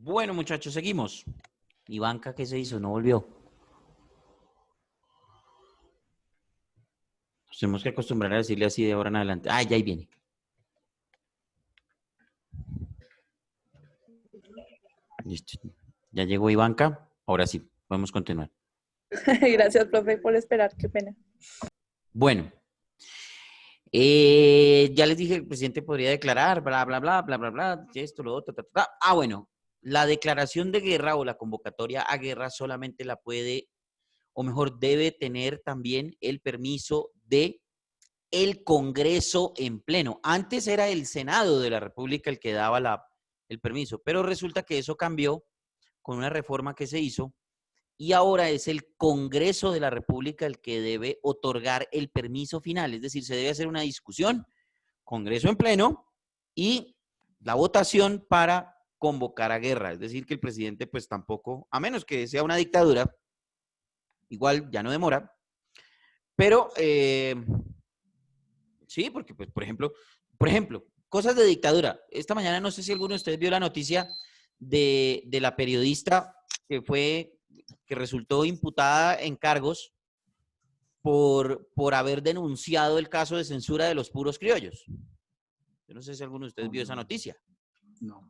Bueno, muchachos, seguimos. Ivanka, ¿qué se hizo? No volvió. Nos tenemos que acostumbrar a decirle así de ahora en adelante. Ah, ya ahí viene. Listo. Ya llegó Ivanka. Ahora sí, podemos continuar. Gracias, profe, por esperar. Qué pena. Bueno, ya les dije, el presidente podría declarar, bla, bla, bla, bla, bla, bla, esto, lo otro, ta, ta, ta. Ah, bueno, la declaración de guerra o la convocatoria a guerra solamente la puede, o mejor, debe tener también el permiso de el Congreso en pleno. Antes era el Senado de la República el que daba el permiso, pero resulta que eso cambió con una reforma que se hizo y ahora es el Congreso de la República el que debe otorgar el permiso final. Es decir, se debe hacer una discusión, Congreso en pleno y la votación para convocar a guerra. Es decir, que el presidente pues tampoco, a menos que sea una dictadura, igual ya no demora, pero sí, porque pues por ejemplo, cosas de dictadura. Esta mañana no sé si alguno de ustedes vio la noticia de la periodista que resultó imputada en cargos por haber denunciado el caso de censura de los puros criollos. Yo no sé si alguno de ustedes vio esa noticia. No.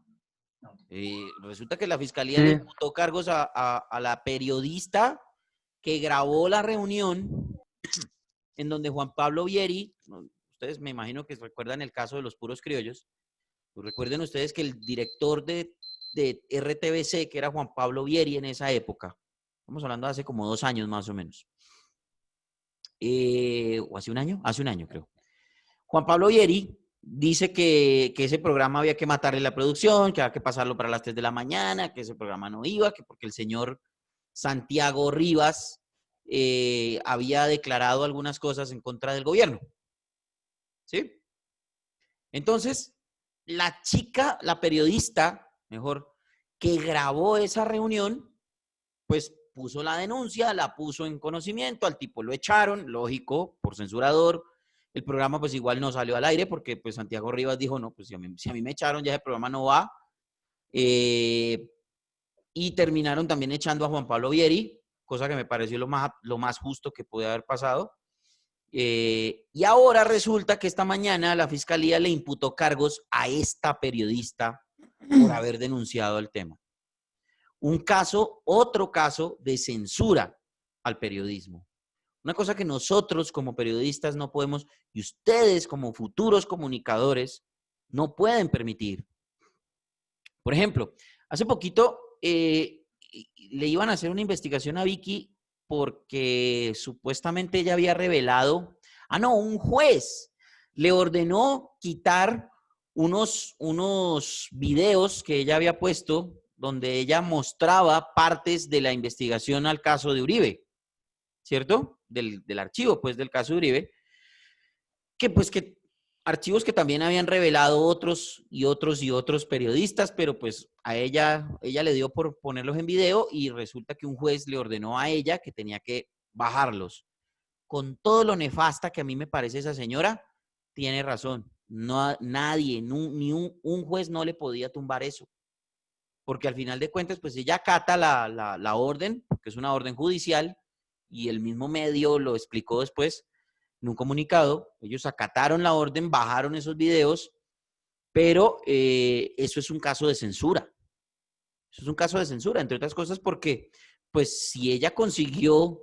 Resulta que la fiscalía le imputó cargos a la periodista que grabó la reunión en donde Juan Pablo Vieri, ustedes me imagino que recuerdan el caso de los puros criollos, pues recuerden ustedes que el director de RTBC, que era Juan Pablo Vieri en esa época, estamos hablando de hace como 2 años más o menos, o hace un año creo. Juan Pablo Vieri dice que ese programa había que matarle la producción, que había que pasarlo para las 3 de la mañana, que ese programa no iba, que porque el señor Santiago Rivas había declarado algunas cosas en contra del gobierno. ¿Sí? Entonces, la chica, la periodista, mejor, que grabó esa reunión, pues puso la denuncia, la puso en conocimiento, al tipo lo echaron, lógico, por censurador. El programa pues igual no salió al aire porque pues Santiago Rivas dijo, no, pues si a mí me echaron, ya ese programa no va. Y terminaron también echando a Juan Pablo Vieri, cosa que me pareció lo más justo que puede haber pasado. Y ahora resulta que esta mañana la fiscalía le imputó cargos a esta periodista por haber denunciado el tema. Otro caso de censura al periodismo. Una cosa que nosotros como periodistas no podemos, y ustedes como futuros comunicadores, no pueden permitir. Por ejemplo, hace poquito le iban a hacer una investigación a Vicky porque supuestamente ella había revelado, un juez le ordenó quitar unos videos que ella había puesto donde ella mostraba partes de la investigación al caso de Uribe, ¿cierto? Del archivo, pues, del caso de Uribe, que archivos que también habían revelado otros periodistas, pero pues a ella le dio por ponerlos en video y resulta que un juez le ordenó a ella que tenía que bajarlos. Con todo lo nefasta que a mí me parece esa señora, tiene razón. No, nadie, ni un juez no le podía tumbar eso. Porque al final de cuentas, pues ella acata la orden, que es una orden judicial, y el mismo medio lo explicó después en un comunicado. Ellos acataron la orden, bajaron esos videos, pero eso es un caso de censura. Eso es un caso de censura, entre otras cosas, porque pues si ella consiguió,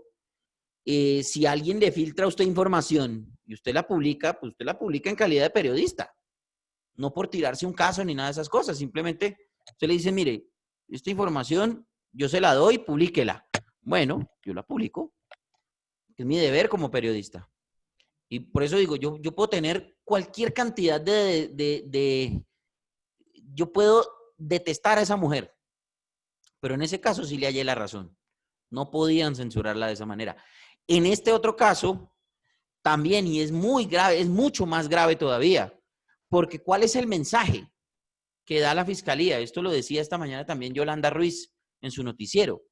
si alguien le filtra a usted información y usted la publica, pues usted la publica en calidad de periodista, no por tirarse un caso ni nada de esas cosas, simplemente usted le dice, mire, esta información yo se la doy, publíquela. Bueno, yo la publico, es mi deber como periodista. Y por eso digo, yo puedo tener cualquier cantidad yo puedo detestar a esa mujer, pero en ese caso sí le hallé la razón. No podían censurarla de esa manera. En este otro caso, también, y es muy grave, es mucho más grave todavía, porque ¿cuál es el mensaje que da la fiscalía? Esto lo decía esta mañana también Yolanda Ruiz en su noticiero.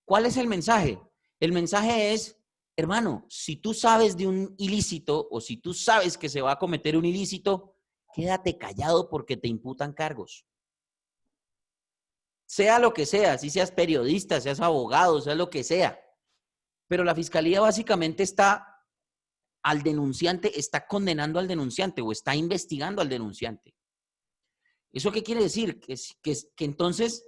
¿Cuál es el mensaje? El mensaje es, hermano, si tú sabes de un ilícito o si tú sabes que se va a cometer un ilícito, quédate callado porque te imputan cargos. sea lo que sea, si seas periodista, seas abogado, seas lo que sea. Pero la fiscalía básicamente está al denunciante, está condenando al denunciante o está investigando al denunciante. ¿Eso qué quiere decir? Que entonces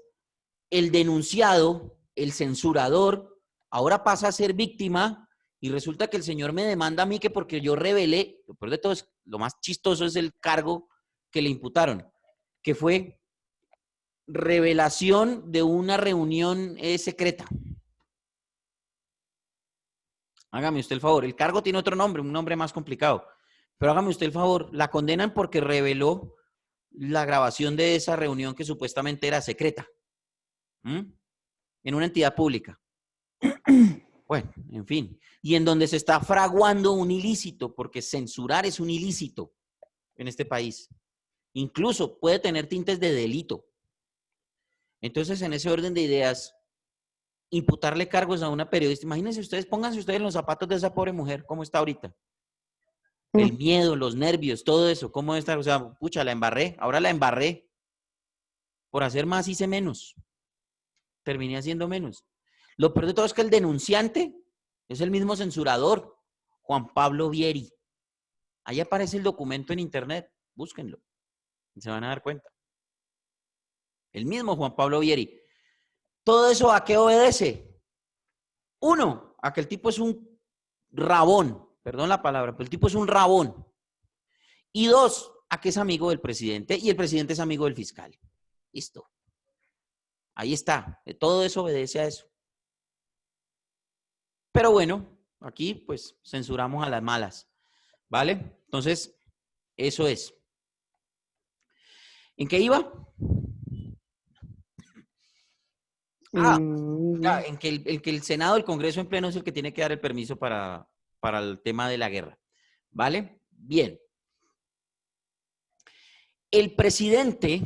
el denunciado, el censurador, ahora pasa a ser víctima y resulta que el señor me demanda a mí que porque yo revelé, lo peor de todo es, lo más chistoso es el cargo que le imputaron, que fue revelación de una reunión secreta. Hágame usted el favor, el cargo tiene otro nombre, un nombre más complicado, pero hágame usted el favor, la condenan porque reveló la grabación de esa reunión que supuestamente era secreta, en una entidad pública. Bueno, en fin, y en donde se está fraguando un ilícito, porque censurar es un ilícito en este país. Incluso puede tener tintes de delito. Entonces, en ese orden de ideas, imputarle cargos a una periodista, imagínense ustedes, pónganse ustedes en los zapatos de esa pobre mujer, ¿cómo está ahorita? El miedo, los nervios, todo eso, ¿cómo está? O sea, pucha, la embarré, ahora la embarré. Por hacer más hice menos. Terminé haciendo menos. Lo peor de todo es que el denunciante es el mismo censurador, Juan Pablo Vieri. Ahí aparece el documento en internet, búsquenlo, y se van a dar cuenta. El mismo Juan Pablo Vieri. ¿Todo eso a qué obedece? Uno, a que el tipo es un rabón, perdón la palabra, pero el tipo es un rabón. Y dos, a que es amigo del presidente y el presidente es amigo del fiscal. Listo. Ahí está. Todo eso obedece a eso. Pero bueno, aquí pues censuramos a las malas. ¿Vale? Entonces, eso es. ¿En qué iba? En que el Senado, el Congreso en pleno es el que tiene que dar el permiso para el tema de la guerra. ¿Vale? Bien. El presidente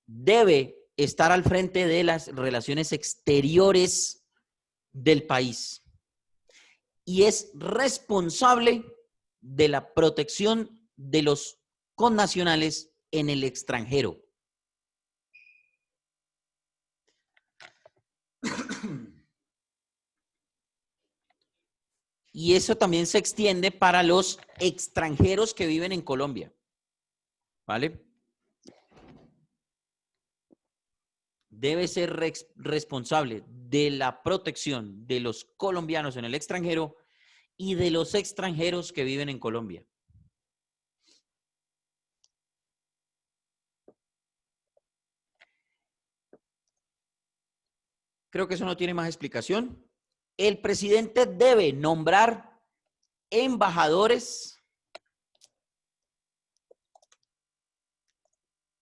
debe estar al frente de las relaciones exteriores del país y es responsable de la protección de los connacionales en el extranjero. Y eso también se extiende para los extranjeros que viven en Colombia. ¿Vale? Debe ser responsable de la protección de los colombianos en el extranjero y de los extranjeros que viven en Colombia. Creo que eso no tiene más explicación. El presidente debe nombrar embajadores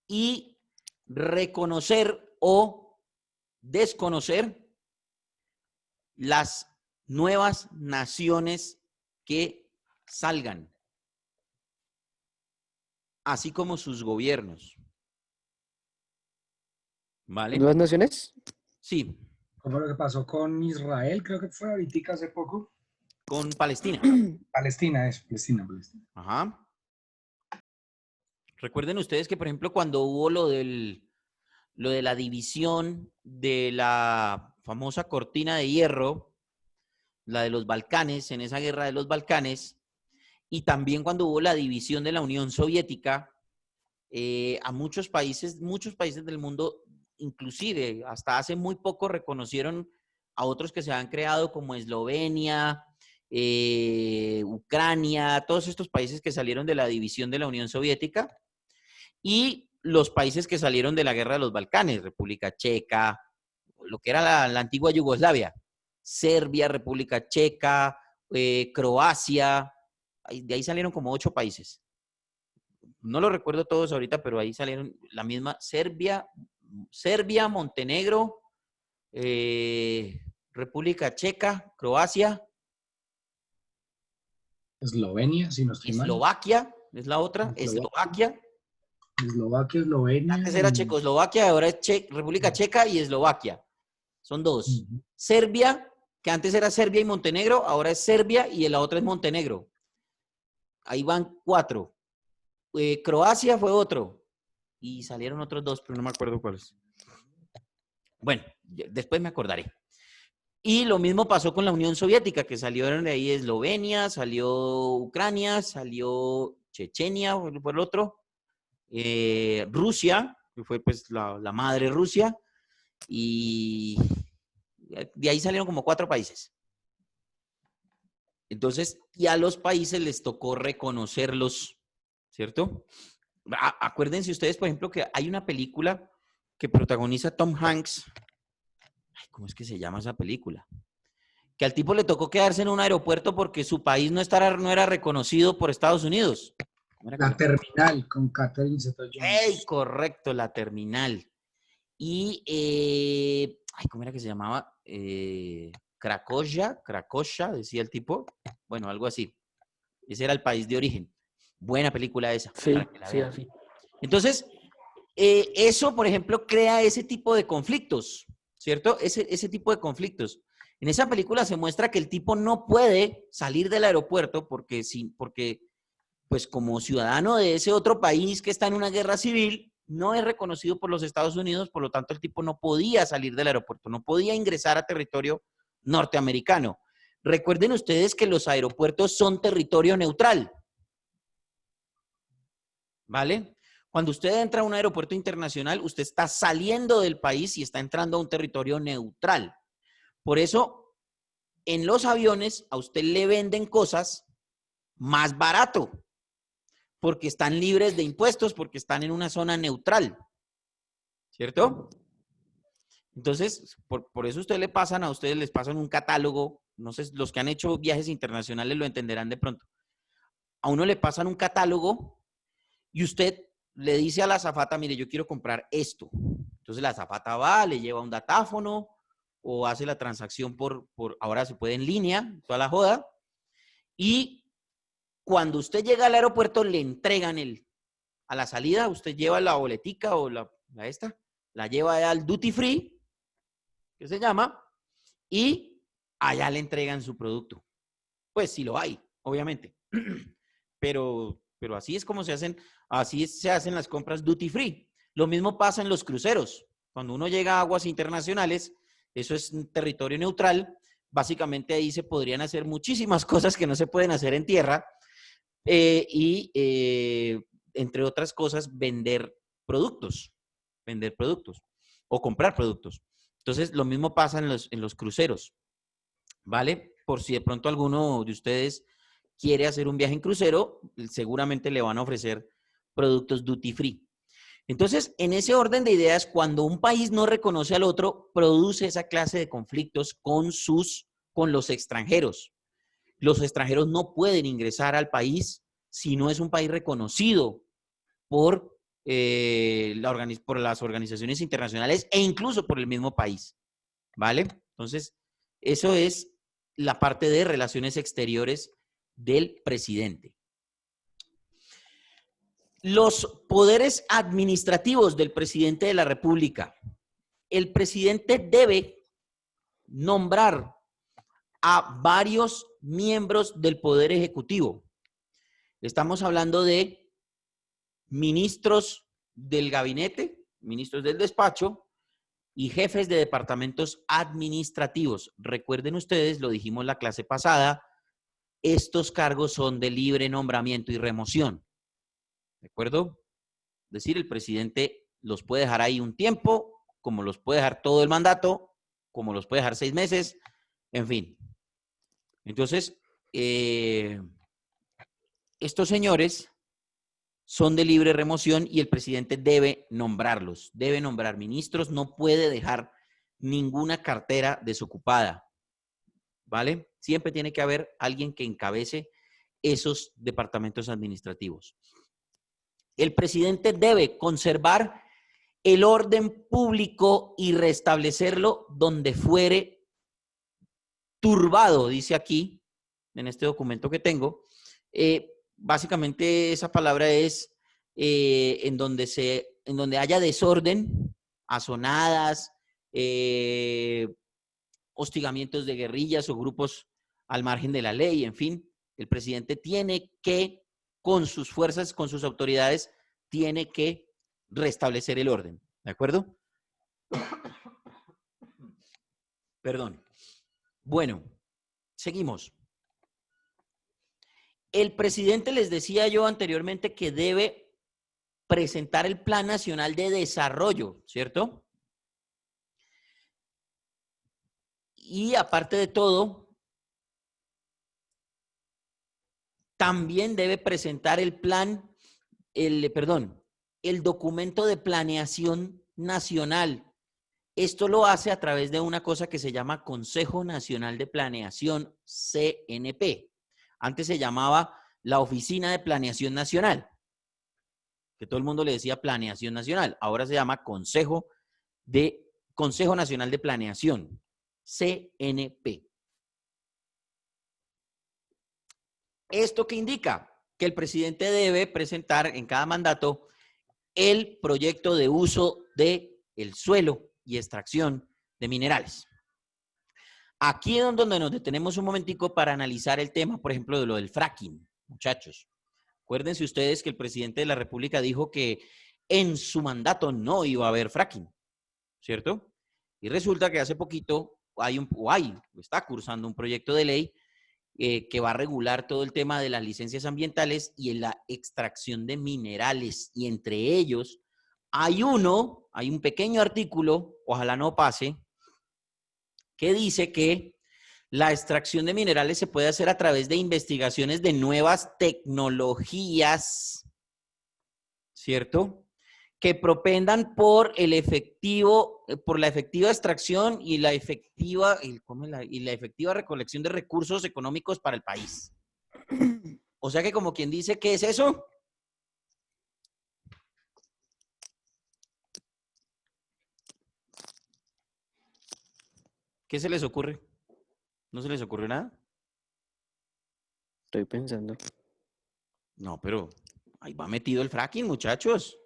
y reconocer o desconocer las nuevas naciones que salgan, así como sus gobiernos. ¿Vale? ¿Nuevas naciones? Sí. Como lo que pasó con Israel, creo que fue ahorita hace poco. Con Palestina. Palestina, eso, Palestina. Ajá. Recuerden ustedes que, por ejemplo, cuando hubo lo de la división de la famosa cortina de hierro, la de los Balcanes, en esa guerra de los Balcanes, y también cuando hubo la división de la Unión Soviética, a muchos países del mundo, inclusive hasta hace muy poco, reconocieron a otros que se han creado como Eslovenia, Ucrania, todos estos países que salieron de la división de la Unión Soviética y los países que salieron de la guerra de los Balcanes, República Checa, lo que era la antigua Yugoslavia, Serbia, República Checa, Croacia, de ahí salieron como 8 países. No lo recuerdo todos ahorita, pero ahí salieron la misma Serbia, Montenegro, República Checa, Croacia. Eslovenia, si no estoy mal. Eslovaquia, es la otra, Eslovaquia. Eslovaquia, Eslovenia. Antes era Checoslovaquia, ahora es República Checa y Eslovaquia. Son 2. Serbia, que antes era Serbia y Montenegro, ahora es Serbia y la otra es Montenegro. Ahí van 4. Croacia fue otro. Y salieron otros 2, pero no me acuerdo cuáles. Bueno, después me acordaré. Y lo mismo pasó con la Unión Soviética, que salieron de ahí Eslovenia, salió Ucrania, salió Chechenia, por el otro, Rusia, que fue pues la madre Rusia, y de ahí salieron como 4 países. Entonces, y a los países les tocó reconocerlos, ¿cierto? Acuérdense ustedes, por ejemplo, que hay una película que protagoniza Tom Hanks. Ay, ¿cómo es que se llama esa película? Que al tipo le tocó quedarse en un aeropuerto porque su país no era reconocido por Estados Unidos. La Terminal con Catherine Zeta-Jones. ¡Ey! Correcto, La Terminal. Y, ay, ¿cómo era que se llamaba? Cracovia, decía el tipo. Bueno, algo así. Ese era el país de origen. Buena película esa. Sí, Para que la sí, vean. así. Entonces, eso, por ejemplo, crea ese tipo de conflictos, ¿cierto? Ese tipo de conflictos. En esa película se muestra que el tipo no puede salir del aeropuerto porque, pues como ciudadano de ese otro país que está en una guerra civil, no es reconocido por los Estados Unidos, por lo tanto el tipo no podía salir del aeropuerto, no podía ingresar a territorio norteamericano. Recuerden ustedes que los aeropuertos son territorio neutral, ¿vale? Cuando usted entra a un aeropuerto internacional, usted está saliendo del país y está entrando a un territorio neutral. Por eso, en los aviones a usted le venden cosas más barato, porque están libres de impuestos, porque están en una zona neutral, ¿cierto? Entonces, por eso a ustedes les pasan un catálogo, no sé, los que han hecho viajes internacionales lo entenderán de pronto. A uno le pasan un catálogo y usted le dice a la azafata, mire, yo quiero comprar esto. Entonces la azafata va, le lleva un datáfono o hace la transacción ahora se puede en línea, toda la joda. Y cuando usted llega al aeropuerto, le entregan a la salida, usted lleva la boletica o la lleva al duty free, que se llama, y allá le entregan su producto. Pues sí lo hay, obviamente. Pero así es como así se hacen las compras duty free. Lo mismo pasa en los cruceros. Cuando uno llega a aguas internacionales, eso es un territorio neutral. Básicamente ahí se podrían hacer muchísimas cosas que no se pueden hacer en tierra. Entre otras cosas, vender productos o comprar productos. Entonces, lo mismo pasa en los cruceros, ¿vale? Por si de pronto alguno de ustedes quiere hacer un viaje en crucero, seguramente le van a ofrecer productos duty free. Entonces, en ese orden de ideas, cuando un país no reconoce al otro, produce esa clase de conflictos con los extranjeros. Los extranjeros no pueden ingresar al país si no es un país reconocido por las organizaciones internacionales e incluso por el mismo país, ¿vale? Entonces, eso es la parte de relaciones exteriores del presidente. Los poderes administrativos del presidente de la República. El presidente debe nombrar a varios miembros del Poder Ejecutivo. Estamos hablando de ministros del gabinete, ministros del despacho y jefes de departamentos administrativos. Recuerden ustedes, lo dijimos la clase pasada, estos cargos son de libre nombramiento y remoción. ¿De acuerdo? Es decir, el presidente los puede dejar ahí un tiempo, como los puede dejar todo el mandato, como los puede dejar 6 meses, en fin. Entonces, estos señores son de libre remoción y el presidente debe nombrarlos, debe nombrar ministros, no puede dejar ninguna cartera desocupada, ¿vale? Siempre tiene que haber alguien que encabece esos departamentos administrativos. El presidente debe conservar el orden público y restablecerlo donde fuere turbado, dice aquí, en este documento que tengo. Básicamente esa palabra es en donde haya desorden, azonadas, hostigamientos de guerrillas o grupos al margen de la ley, en fin. El presidente tiene que, con sus fuerzas, con sus autoridades, tiene que restablecer el orden, ¿de acuerdo? Perdón. Bueno, seguimos. El presidente, les decía yo anteriormente, que debe presentar el Plan Nacional de Desarrollo, ¿cierto? Y aparte de todo, también debe presentar el documento de planeación nacional. Esto lo hace a través de una cosa que se llama Consejo Nacional de Planeación, CNP. Antes se llamaba la Oficina de Planeación Nacional, que todo el mundo le decía Planeación Nacional. Ahora se llama Consejo Nacional de Planeación, CNP. ¿Esto qué indica? Que el presidente debe presentar en cada mandato el proyecto de uso del suelo y extracción de minerales. Aquí es donde nos detenemos un momentico para analizar el tema, por ejemplo, de lo del fracking, muchachos. Acuérdense ustedes que el presidente de la República dijo que en su mandato no iba a haber fracking, ¿cierto? Y resulta que hace poquito está cursando un proyecto de ley que va a regular todo el tema de las licencias ambientales y en la extracción de minerales. Y entre ellos hay un pequeño artículo, ojalá no pase, que dice que la extracción de minerales se puede hacer a través de investigaciones de nuevas tecnologías, ¿cierto? Que propendan por la efectiva extracción y la efectiva recolección de recursos económicos para el país. O sea que como quien dice, ¿qué es eso? ¿Qué se les ocurre? ¿No se les ocurre nada? Estoy pensando. No, pero ahí va metido el fracking, muchachos.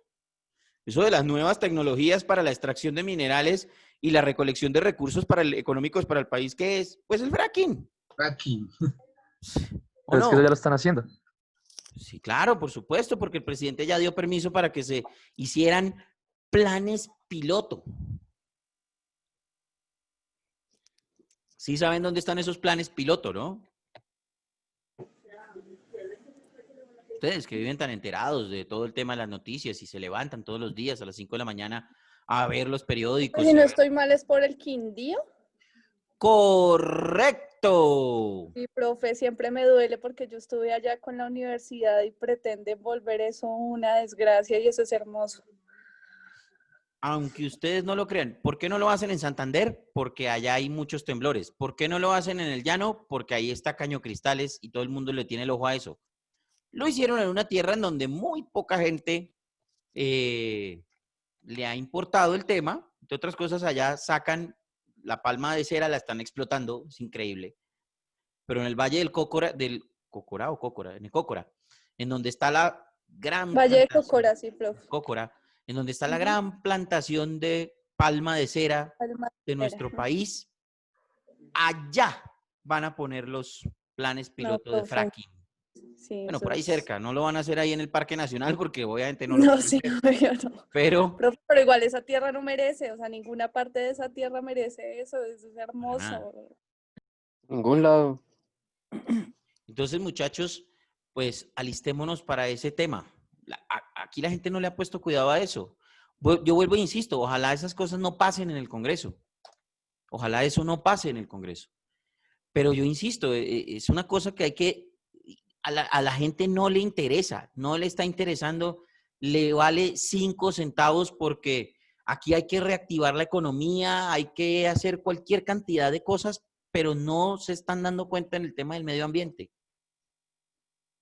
Eso de las nuevas tecnologías para la extracción de minerales y la recolección de recursos económicos para el país, ¿qué es? Pues el fracking. Fracking. ¿O Pero es que no? eso ya lo están haciendo. Sí, claro, por supuesto, porque el presidente ya dio permiso para que se hicieran planes piloto. Sí saben dónde están esos planes piloto, ¿no? Ustedes que viven tan enterados de todo el tema de las noticias y se levantan todos los días a las 5 de la mañana a ver los periódicos. Si no estoy mal, es por el Quindío. ¡Correcto! Sí, profe, siempre me duele porque yo estuve allá con la universidad y pretenden volver eso una desgracia y eso es hermoso. Aunque ustedes no lo crean, ¿por qué no lo hacen en Santander? Porque allá hay muchos temblores. ¿Por qué no lo hacen en el llano? Porque ahí está Caño Cristales y todo el mundo le tiene el ojo a eso. Lo hicieron en una tierra en donde muy poca gente le ha importado el tema. Entre otras cosas, allá sacan la palma de cera, la están explotando, es increíble. Pero en el Valle del Cócora, en el Cócora, en donde está la gran Valle de plantación, Cocora, sí, profe. Cócora, en donde está la gran plantación de palma de cera de nuestro país, allá van a poner los planes piloto de profe. fracking. Sí, Bueno, eso por ahí es... cerca, no lo van a hacer ahí en el Parque Nacional porque obviamente no lo No, pueden sí, hacer. obvio, no. Pero Pero igual esa tierra no merece, o sea, ninguna parte de esa tierra merece eso es nada. hermoso. Ningún lado. Entonces, muchachos, pues alistémonos para ese tema. Aquí la gente no le ha puesto cuidado a eso. Yo vuelvo e insisto, ojalá esas cosas no pasen en el Congreso. Ojalá eso no pase en el Congreso. Pero yo insisto, es una cosa que hay que, a la gente no le interesa, no le está interesando, le vale 5 centavos porque aquí hay que reactivar la economía, hay que hacer cualquier cantidad de cosas, pero no se están dando cuenta en el tema del medio ambiente.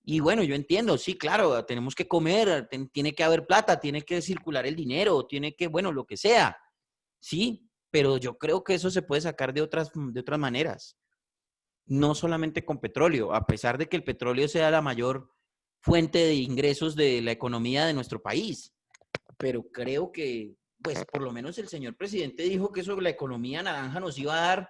Y bueno, yo entiendo, sí, claro, tenemos que comer, tiene que haber plata, tiene que circular el dinero, tiene que, bueno, lo que sea, sí, pero yo creo que eso se puede sacar de otras maneras, no solamente con petróleo, a pesar de que el petróleo sea la mayor fuente de ingresos de la economía de nuestro país. Pero creo que, pues, por lo menos el señor presidente dijo que eso, la economía naranja nos iba a dar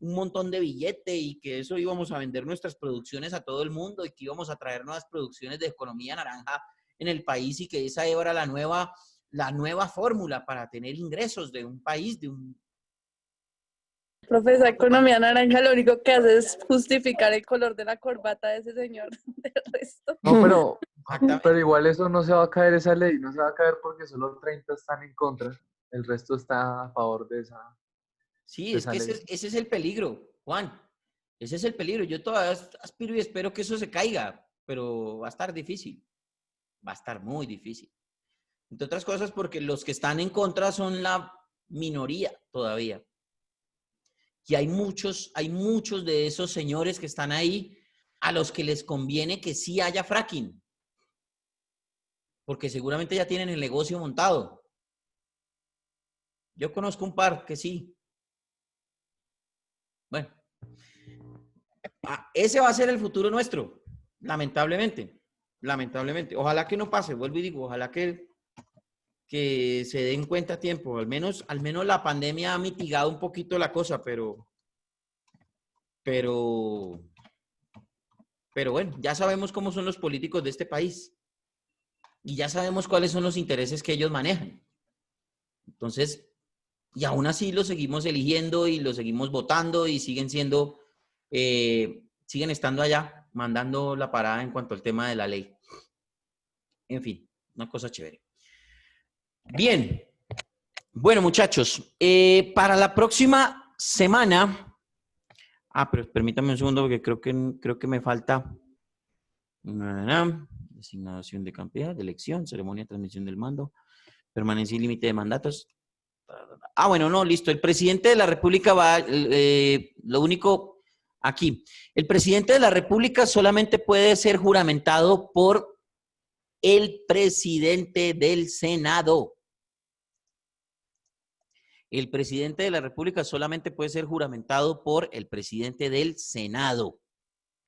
un montón de billete y que eso íbamos a vender nuestras producciones a todo el mundo y que íbamos a traer nuevas producciones de economía naranja en el país y que esa era la nueva fórmula para tener ingresos de un país, Profesor, economía naranja lo único que hace es justificar el color de la corbata de ese señor. Del resto. No, pero Exactamente. igual eso no se va a caer, esa ley no se va a caer porque solo 30 están en contra, el resto está a favor de Sí, de es esa que ley. ese es el peligro, Juan. Ese es el peligro. Yo todavía aspiro y espero que eso se caiga, pero va a estar difícil. Va a estar muy difícil. Entre otras cosas porque los que están en contra son la minoría todavía. Y hay muchos de esos señores que están ahí a los que les conviene que sí haya fracking. Porque seguramente ya tienen el negocio montado. Yo conozco un par que sí. Bueno, ese va a ser el futuro nuestro, lamentablemente. Lamentablemente. Ojalá que no pase, vuelvo y digo, ojalá que se den cuenta a tiempo. Al menos la pandemia ha mitigado un poquito la cosa, pero bueno, ya sabemos cómo son los políticos de este país. Y ya sabemos cuáles son los intereses que ellos manejan. Entonces, y aún así los seguimos eligiendo y los seguimos votando y siguen siendo, siguen estando allá, mandando la parada en cuanto al tema de la ley. En fin, una cosa chévere. Bien. Bueno, muchachos, para la próxima semana... pero permítame un segundo porque creo que me falta... Designación de campeón, de elección, ceremonia de transmisión del mando, permanencia y límite de mandatos. Bueno, no, listo. El presidente de la República va, lo único aquí, el presidente de la República solamente puede ser juramentado por el presidente del Senado. El presidente de la República solamente puede ser juramentado por el presidente del Senado.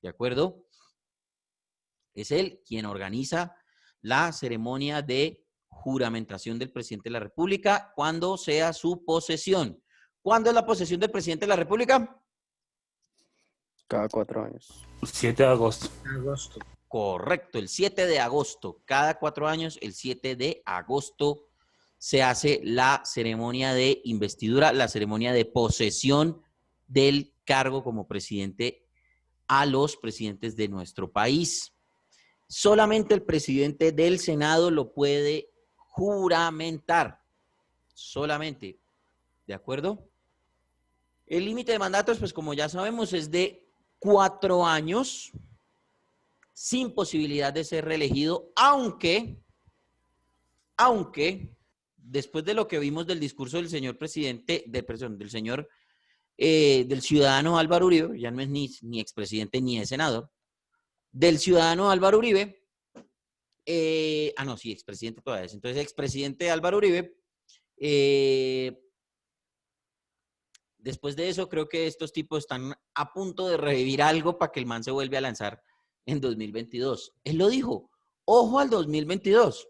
¿De acuerdo? Es él quien organiza la ceremonia de juramentación del presidente de la República cuando sea su posesión. ¿Cuándo es la posesión del presidente de la República? Cada 4 años. 7 de agosto. Agosto. Correcto, el 7 de agosto. Cada 4 años, el 7 de agosto, se hace la ceremonia de investidura, la ceremonia de posesión del cargo como presidente a los presidentes de nuestro país. Solamente el presidente del Senado lo puede juramentar. Solamente. ¿De acuerdo? El límite de mandatos, pues como ya sabemos, es de 4 años sin posibilidad de ser reelegido, aunque después de lo que vimos del discurso del señor presidente, del ciudadano Álvaro Uribe, ya no es ni expresidente ni es senador, del ciudadano Álvaro Uribe, sí, expresidente todavía es. Entonces, expresidente Álvaro Uribe, después de eso, creo que estos tipos están a punto de revivir algo para que el man se vuelva a lanzar en 2022. Él lo dijo, ojo al 2022.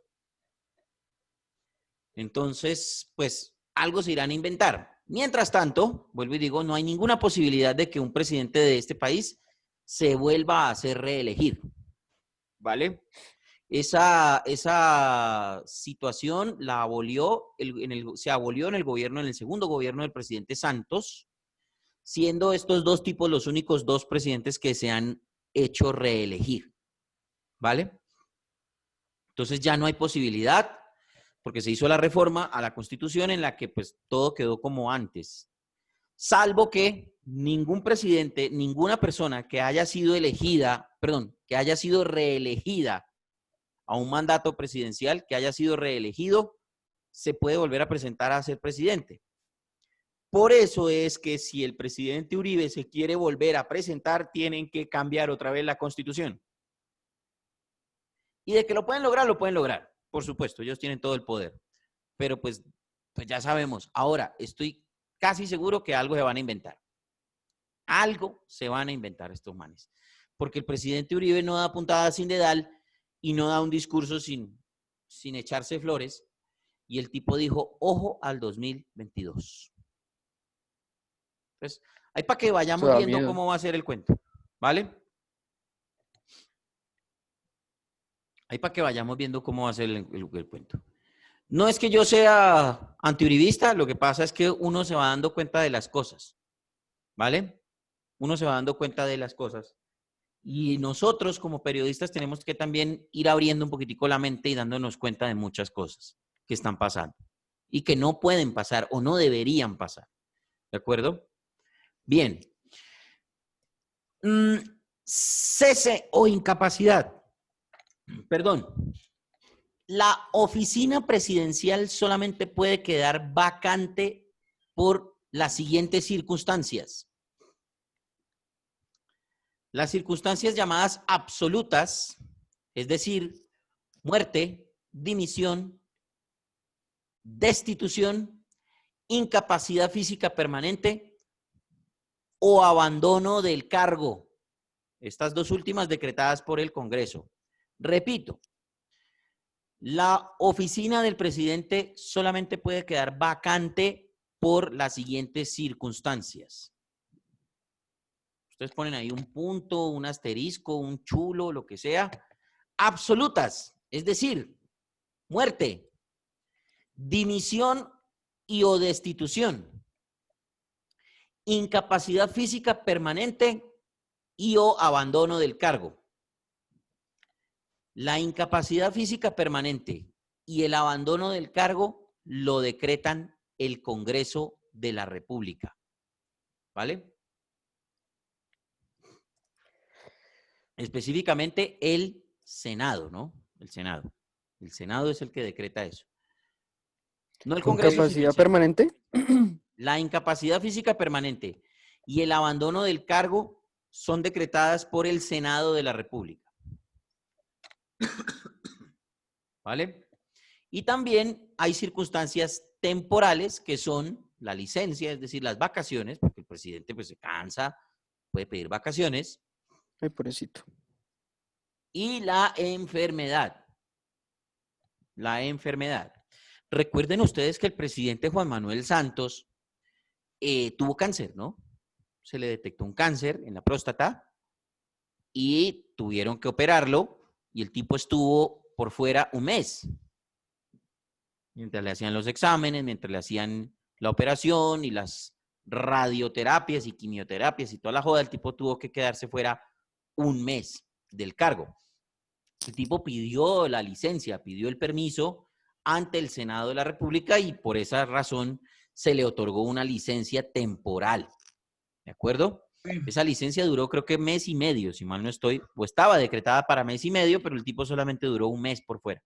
Entonces, pues, algo se irán a inventar. Mientras tanto, vuelvo y digo, no hay ninguna posibilidad de que un presidente de este país se vuelva a hacer reelegir, ¿vale? Esa situación la abolió, se abolió en el segundo gobierno del presidente Santos, siendo estos dos tipos los únicos dos presidentes que se han hecho reelegir, ¿vale? Entonces ya no hay posibilidad, porque se hizo la reforma a la Constitución en la que pues todo quedó como antes. Salvo que ningún presidente, ninguna persona que haya sido reelegida a un mandato presidencial, que haya sido reelegido, se puede volver a presentar a ser presidente. Por eso es que si el presidente Uribe se quiere volver a presentar, tienen que cambiar otra vez la Constitución. Y de que lo pueden lograr, por supuesto, ellos tienen todo el poder. Pero pues ya sabemos, ahora estoy casi seguro que algo se van a inventar. Algo se van a inventar estos manes. Porque el presidente Uribe no da puntada sin dedal y no da un discurso sin echarse flores. Y el tipo dijo, ojo al 2022. Entonces, ahí para que vayamos viendo cómo va a ser el cuento. ¿Vale? Ahí para que vayamos viendo cómo va a ser el cuento. No es que yo sea antiuribista, lo que pasa es que uno se va dando cuenta de las cosas. ¿vale? Uno se va dando cuenta de las cosas. Y nosotros como periodistas tenemos que también ir abriendo un poquitico la mente y dándonos cuenta de muchas cosas que están pasando y que no pueden pasar o no deberían pasar. ¿De acuerdo? Bien. Cese o incapacidad. Perdón. La oficina presidencial solamente puede quedar vacante por las siguientes circunstancias. Las circunstancias llamadas absolutas, es decir, muerte, dimisión, destitución, incapacidad física permanente o abandono del cargo. Estas dos últimas decretadas por el Congreso. Repito, la oficina del presidente solamente puede quedar vacante por las siguientes circunstancias. Ustedes ponen ahí un punto, un asterisco, un chulo, lo que sea. Absolutas, es decir, muerte, dimisión y o destitución, incapacidad física permanente y o abandono del cargo. La incapacidad física permanente y el abandono del cargo lo decretan el Congreso de la República. ¿Vale? Específicamente el Senado, ¿no? El Senado. El Senado es el que decreta eso. No el Congreso. ¿Incapacidad permanente? La incapacidad física permanente y el abandono del cargo son decretadas por el Senado de la República. ¿Vale? Y también hay circunstancias temporales que son la licencia, es decir, las vacaciones, porque el presidente pues se cansa, puede pedir vacaciones. Ay, pobrecito. Y la enfermedad. La enfermedad. Recuerden ustedes que el presidente Juan Manuel Santos tuvo cáncer, ¿no? Se le detectó un cáncer en la próstata y tuvieron que operarlo y el tipo estuvo por fuera un mes. Mientras le hacían los exámenes, mientras le hacían la operación y las radioterapias y quimioterapias y toda la joda, el tipo tuvo que quedarse fuera un mes del cargo. El tipo pidió la licencia, pidió el permiso ante el Senado de la República y por esa razón se le otorgó una licencia temporal. ¿De acuerdo? Sí. Esa licencia duró creo que mes y medio, si mal no estoy, o estaba decretada para mes y medio, pero el tipo solamente duró un mes por fuera.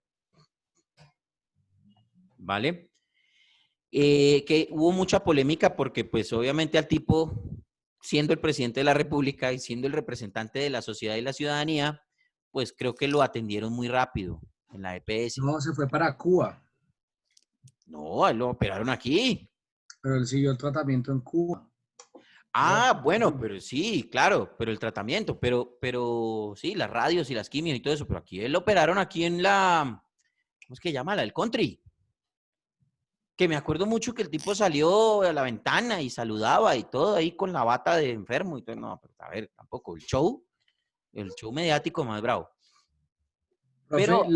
¿Vale? Que hubo mucha polémica porque pues obviamente al tipo, siendo el presidente de la República y siendo el representante de la sociedad y la ciudadanía, pues creo que lo atendieron muy rápido en la EPS. No, se fue para Cuba. No, lo operaron aquí. Pero él siguió el tratamiento en Cuba. Ah, bueno, pero sí, claro, pero el tratamiento, pero sí, las radios y las quimios y todo eso, pero aquí él lo operaron aquí en la, ¿cómo es que llama? La del country. Que me acuerdo mucho que el tipo salió a la ventana y saludaba y todo ahí con la bata de enfermo y todo. No, pero a ver, tampoco, el show mediático más bravo. Profe, Pero,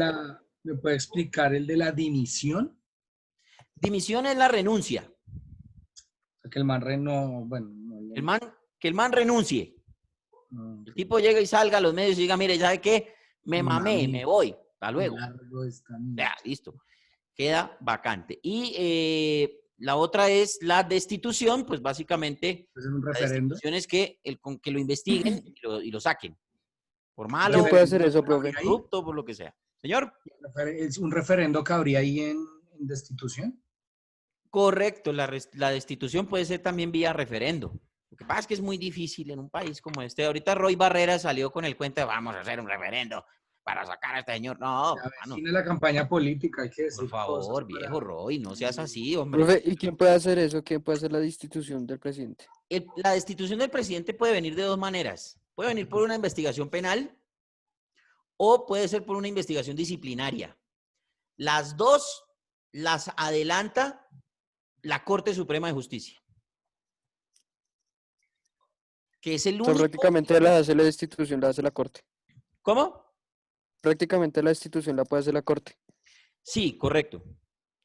¿me puede explicar el de la dimisión? Dimisión es la renuncia. O sea, que el man bueno. Que el man renuncie. No. El tipo llega y salga a los medios y diga, mire, ¿sabe qué? Me mamé, me voy. Hasta luego. Ya, listo. Queda vacante. Y la otra es la destitución, pues básicamente ¿Es un referendo? La destitución es que lo investiguen y lo saquen. Por malo. ¿Quién puede hacer eso, profe? Corrupto, por lo que sea. Señor. ¿Es un referendo que habría ahí en destitución? Correcto, la destitución puede ser también vía referendo. Lo que pasa es que es muy difícil en un país como este. Ahorita Roy Barrera salió con el cuento de vamos a hacer un referendo para sacar a este señor. No, tiene la campaña política, hay que decir. Por favor, viejo Roy, no seas así, hombre. Profe, ¿y quién puede hacer eso? ¿Quién puede hacer la destitución del presidente? La destitución del presidente puede venir de dos maneras. Puede venir por una investigación penal o puede ser por una investigación disciplinaria. Las dos las adelanta la Corte Suprema de Justicia. Que es el único... prácticamente la hace la destitución, la hace la Corte. ¿Cómo? Prácticamente la destitución la puede hacer la Corte. Sí, correcto.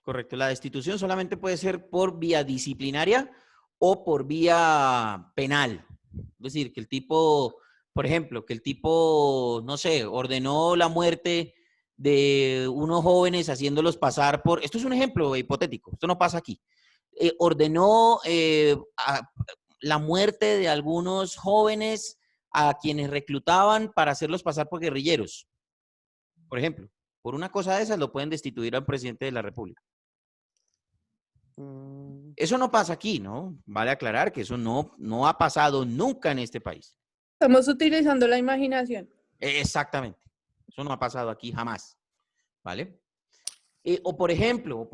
Correcto. La destitución solamente puede ser por vía disciplinaria o por vía penal. Es decir, que el tipo, por ejemplo, que el tipo, no sé, ordenó la muerte de unos jóvenes haciéndolos pasar por, esto es un ejemplo hipotético, esto no pasa aquí, ordenó la muerte de algunos jóvenes a quienes reclutaban para hacerlos pasar por guerrilleros, por ejemplo. Por una cosa de esas lo pueden destituir al presidente de la República. Mm, Eso no pasa aquí, ¿no? Vale aclarar que eso no ha pasado nunca en este país. Estamos utilizando la imaginación. Exactamente. Eso no ha pasado aquí jamás, ¿vale? O por ejemplo,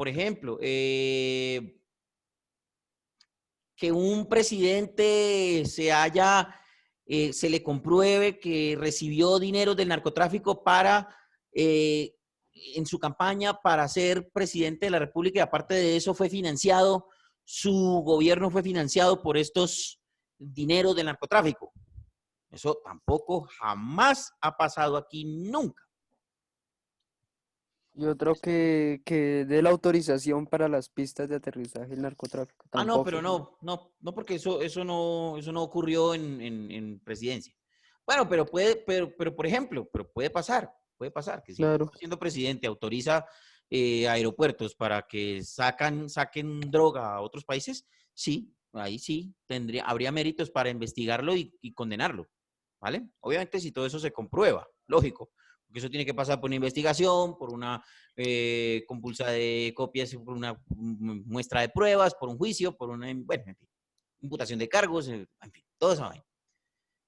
que un presidente se le compruebe que recibió dinero del narcotráfico para, en su campaña para ser presidente de la República y aparte de eso fue financiado, su gobierno fue financiado por estos dineros del narcotráfico. Eso tampoco jamás ha pasado aquí nunca. Y otro que dé la autorización para las pistas de aterrizaje del narcotráfico. Ah, no, pero Tampoco. no, porque eso no ocurrió en presidencia. Bueno, pero por ejemplo, pero puede pasar que si el Claro. tipo siendo presidente autoriza aeropuertos para que saquen droga a otros países, sí, ahí sí, habría méritos para investigarlo y condenarlo, ¿vale? Obviamente si todo eso se comprueba, lógico, porque eso tiene que pasar por una investigación, por una compulsa de copias, por una muestra de pruebas, por un juicio, por una, bueno, en fin, imputación de cargos, en fin, todo eso.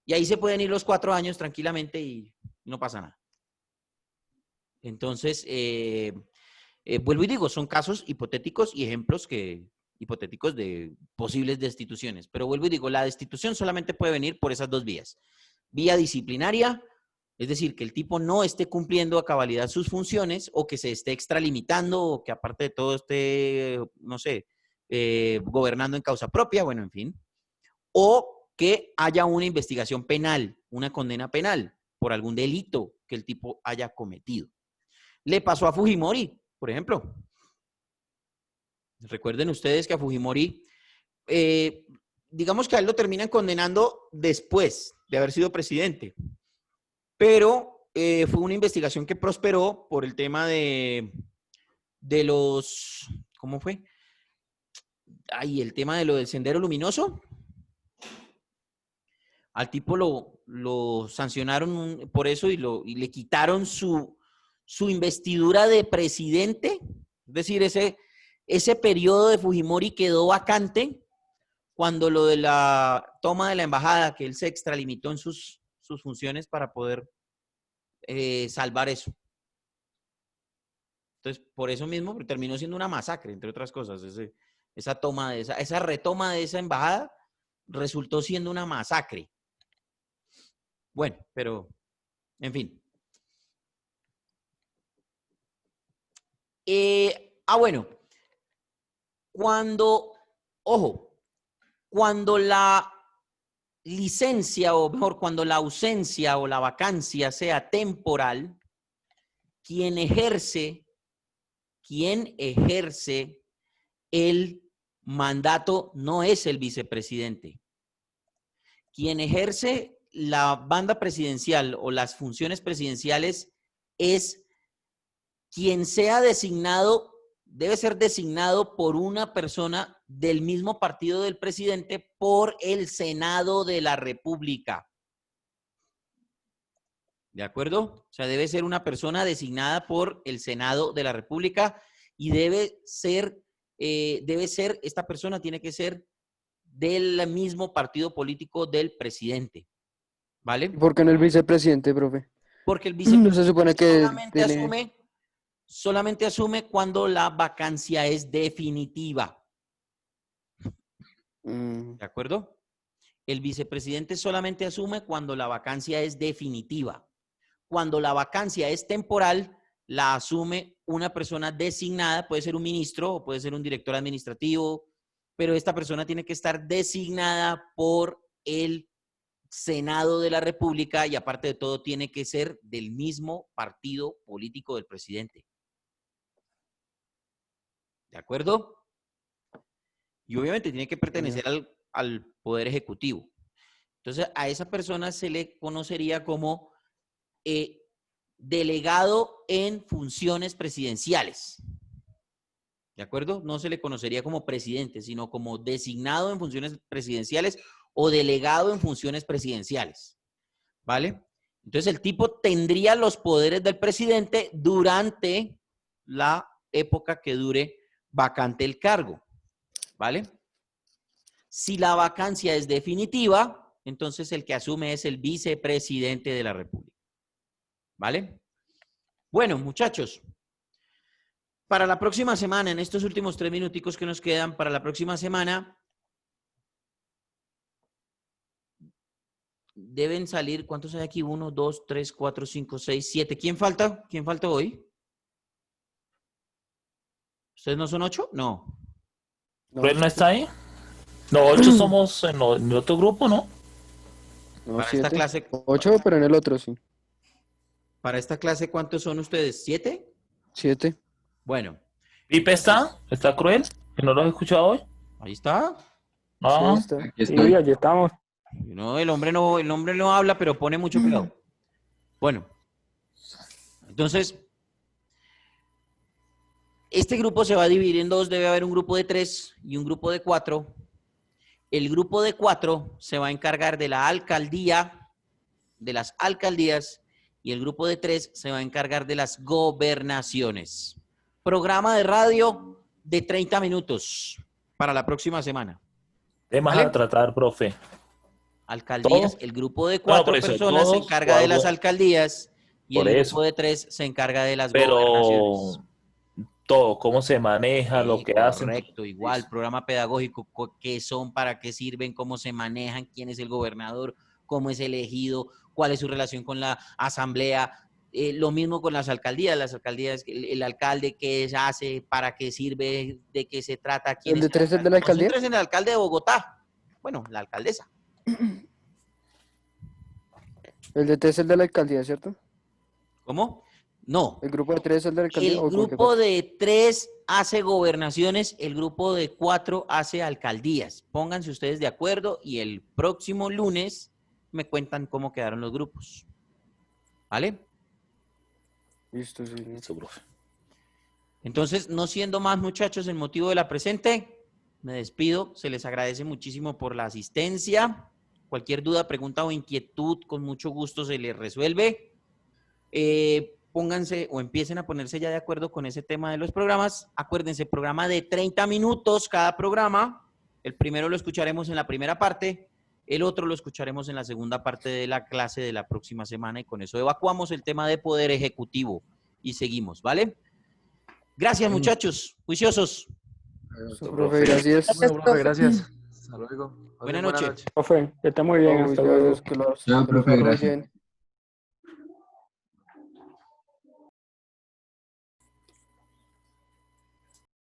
Y ahí se pueden ir los 4 años tranquilamente y no pasa nada. Entonces, vuelvo y digo, son casos hipotéticos y ejemplos hipotéticos de posibles destituciones. Pero vuelvo y digo, la destitución solamente puede venir por esas dos vías. Vía disciplinaria, es decir, que el tipo no esté cumpliendo a cabalidad sus funciones o que se esté extralimitando o que aparte de todo esté, no sé, gobernando en causa propia, bueno, en fin. O que haya una investigación penal, una condena penal por algún delito que el tipo haya cometido. Le pasó a Fujimori, por ejemplo. Recuerden ustedes que a Fujimori, digamos que a él lo terminan condenando después de haber sido presidente, pero fue una investigación que prosperó por el tema de los, ¿cómo fue? Ay, el tema de lo del sendero luminoso. Al tipo lo sancionaron por eso y le quitaron su investidura de presidente. Es decir, ese periodo de Fujimori quedó vacante cuando lo de la toma de la embajada, que él se extralimitó en sus funciones para poder salvar eso. Entonces, por eso mismo terminó siendo una masacre, entre otras cosas. Esa retoma de esa embajada resultó siendo una masacre. Bueno, pero, en fin. Bueno, cuando la licencia, o mejor, cuando la ausencia o la vacancia sea temporal, quien ejerce el mandato no es el vicepresidente. Quien ejerce la banda presidencial o las funciones presidenciales es quien sea designado, debe ser designado por una persona del mismo partido del presidente por el Senado de la República. ¿De acuerdo? O sea, debe ser una persona designada por el Senado de la República y esta persona tiene que ser del mismo partido político del presidente. ¿Vale? ¿Y por qué no el vicepresidente, profe? Porque el No se vicepresidente supone que solamente asume cuando la vacancia es definitiva. ¿De acuerdo? El vicepresidente solamente asume cuando la vacancia es definitiva. Cuando la vacancia es temporal, la asume una persona designada, puede ser un ministro o puede ser un director administrativo, pero esta persona tiene que estar designada por el Senado de la República y aparte de todo tiene que ser del mismo partido político del presidente. ¿De acuerdo? Y obviamente tiene que pertenecer al Poder Ejecutivo. Entonces, a esa persona se le conocería como delegado en funciones presidenciales. ¿De acuerdo? No se le conocería como presidente, sino como designado en funciones presidenciales o delegado en funciones presidenciales. ¿Vale? Entonces, el tipo tendría los poderes del presidente durante la época que dure vacante el cargo. ¿Vale? Si la vacancia es definitiva, entonces el que asume es el vicepresidente de la República. ¿Vale? Bueno, muchachos, para la próxima semana, en estos últimos 3 minuticos que nos quedan, para la próxima semana, deben salir, ¿cuántos hay aquí? 1, 2, 3, 4, 5, 6, 7. ¿Quién falta? ¿Quién falta hoy? ¿Ustedes no son 8? No. ¿Ruel no está ahí? No, 8 somos en el otro grupo, ¿no? No, Para esta 7. clase, 8, pero en el otro sí. para esta clase, ¿cuántos son ustedes? ¿7? 7. Bueno, ¿Pipe está? ¿Está Cruel? ¿Que no lo has escuchado hoy? ahí está. Ah, Sí, está. Aquí estoy. Sí, allí estamos. No, el hombre no habla, pero pone mucho cuidado. Bueno, entonces, este grupo se va a dividir en dos. Debe haber un grupo de 3 y un grupo de 4. El grupo de 4 se va a encargar de la alcaldía, de las alcaldías, y el grupo de 3 se va a encargar de las gobernaciones. Programa de radio de 30 minutos para la próxima semana. temas ¿Vale? a tratar, profe. Alcaldías, ¿Todo? el grupo de Bueno, 4 por eso, personas se todos encarga o de las algo. alcaldías y Por el eso. grupo de 3 se encarga de las gobernaciones. Pero todo, cómo se maneja, lo Sí, que hacen. correcto, igual, programa pedagógico, qué son, para qué sirven, cómo se manejan, quién es el gobernador, cómo es elegido, cuál es su relación con la asamblea. Lo mismo con las alcaldías, el alcalde, qué hace, para qué sirve, de qué se trata, quién ¿El de es 3 es de la alcaldía? Concéntrese en el alcalde de Bogotá. Bueno, la alcaldesa. El de 3 es el de la alcaldía, ¿cierto? ¿Cómo? No. ¿El grupo de 3 es el de la alcaldía? El ¿O por qué grupo parte? de 3 hace gobernaciones, el grupo de 4 hace alcaldías. Pónganse ustedes de acuerdo y el próximo lunes me cuentan cómo quedaron los grupos. ¿Vale? Listo, sí. Listo, profe. Entonces, no siendo más, muchachos, el motivo de la presente, me despido. Se les agradece muchísimo por la asistencia. Cualquier duda, pregunta o inquietud, con mucho gusto se les resuelve. Pónganse o empiecen a ponerse ya de acuerdo con ese tema de los programas. Acuérdense, programa de 30 minutos cada programa. El primero lo escucharemos en la primera parte, el otro lo escucharemos en la segunda parte de la clase de la próxima semana y con eso evacuamos el tema de poder ejecutivo y seguimos, ¿vale? Gracias, muchachos, juiciosos. Listo, profe, gracias. Bueno, profe, gracias. Hasta luego. Buenas noches. Profe, que esté muy bien. Chao, Hasta luego. que los- Chao, que los profe, vaya gracias. bien.